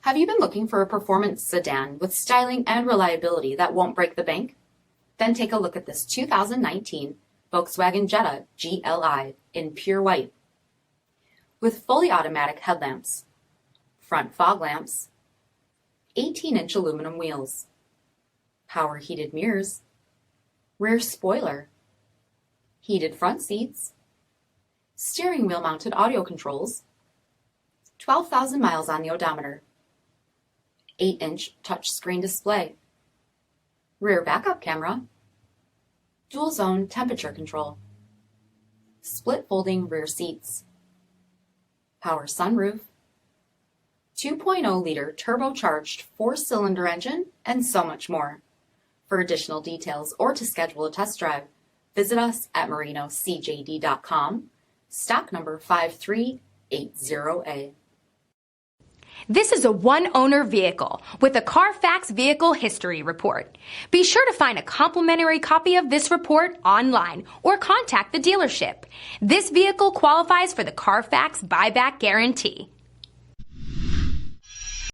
Have you been looking for a performance sedan with styling and reliability that won't break the bank? Then take a look at this 2019 Volkswagen Jetta GLI in pure white. With fully automatic headlamps, front fog lamps, 18-inch aluminum wheels, power heated mirrors, rear spoiler, heated front seats, steering wheel mounted audio controls, 12,000 miles on the odometer, 8-inch touchscreen display, rear backup camera, dual zone temperature control, split folding rear seats, power sunroof, 2.0-liter turbocharged 4-cylinder engine, and so much more. For additional details or to schedule a test drive, visit us at MARINOCJD.com, stock number 5380A. This is a one-owner vehicle with a Carfax Vehicle History Report. Be sure to find a complimentary copy of this report online or contact the dealership. This vehicle qualifies for the Carfax Buyback Guarantee.